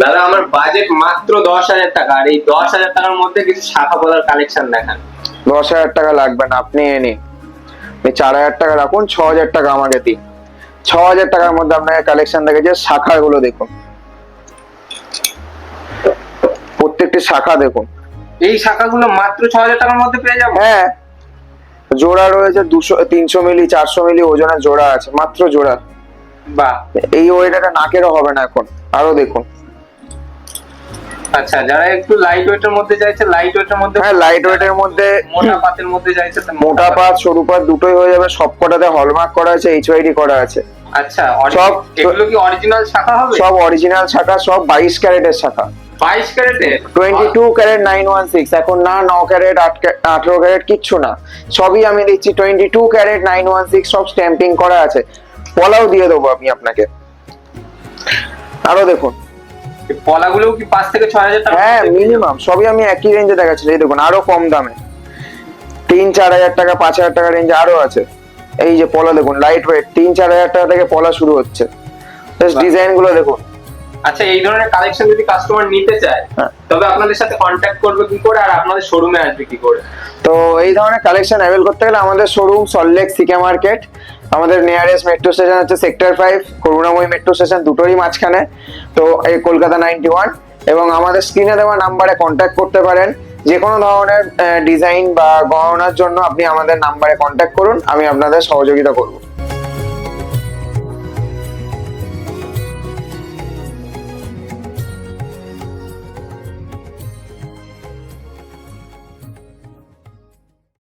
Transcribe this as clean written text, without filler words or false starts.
দাদা আমার বাজেট মাত্র 10,000 টাকা, আর এই 10,000 টাকার মধ্যে কিছু শাখা পলার কালেকশন দেখান। 10,000 টাকা লাগবে না, আপনি এ নিন, 4,000 টাকা রাখুন, 6,000 টাকা আমাকে দিন। 6,000 টাকার মধ্যে আপনাকে কালেকশন দেখেছে, শাখাগুলো দেখুন, প্রত্যেকটি শাখা দেখুন। এই শাখাগুলো মাত্র 6,000 টাকার মধ্যে পেয়ে যাবো? হ্যাঁ, জোড়া রয়েছে 200, 300 মিলি, 400 মিলি ওজনের জোড়া আছে, মাত্র জোড়া। বাহ, এই ওয়েটটা নাকেরও হবে না এখন। আরো দেখুন। আচ্ছা, যারা একটু লাইট ওয়েটের মধ্যে চাইছে, লাইট ওয়েটের মধ্যে, হ্যাঁ, লাইট ওয়েটের মধ্যে, মোটা পাতের মধ্যে চাইছে, মোটা পাত সরু পাত দুটোই হয়ে যাবে। সবকটাতে হলমার্ক করা আছে, HYD করা আছে। আচ্ছা, সব এগুলো কি অরিজিনাল শাখা হবে? সব অরিজিনাল শাখা, সব 22 ক্যারেটের শাখা। 22 ক্যারেটের? 22 ক্যারেট 916, এখন না 9 ক্যারেট 18 ক্যারেট কিচ্ছু না, সবই আমি দিচ্ছি 22 ক্যারেট 916, সব স্ট্যাম্পিং করা আছে। পলাও দিয়ে দেবো আমি আপনাকে। আরো দেখুন। এই পলাগুলো কি 5 থেকে 6,000 টাকা? হ্যাঁ, মিনিমাম সবই আমি একই রেঞ্জে দেখাচ্ছি। এই দেখুন, আরো কম দামে 3-4 হাজার টাকা, 5,000 টাকা রেঞ্জে আরো আছে। এই যে পলা দেখুন, লাইট ওয়েট, 3-4 হাজার টাকা থেকে পলা শুরু হচ্ছে। জাস্ট ডিজাইন গুলো দেখুন। আচ্ছা, এই ধরনের কালেকশন যদি কাস্টমার নিতে চায়, তবে আপনাদের সাথে কন্ট্যাক্ট করবে কি করে, আর আপনাদের শোরুমে আসবে কি করে? তো এই ধরনের কালেকশন অ্যাভেল করতে গেলে আমাদের শোরুম সল্টলেক সিকে মার্কেট, আমাদের নিয়ারেস্ট মেট্রো স্টেশন হচ্ছে সেক্টর 5, করুণাময়ী মেট্রো স্টেশন দুটোরই মাঝখানে। তো এই কলকাতা 91, এবং আমাদের স্ক্রিনে দেওয়া নাম্বারে কন্ট্যাক্ট করতে পারেন। যে কোনো ধরনের ডিজাইন বা গহনার জন্য আপনি আমাদের নাম্বারে কন্ট্যাক্ট করুন, আমি আপনাদের সহযোগিতা করব।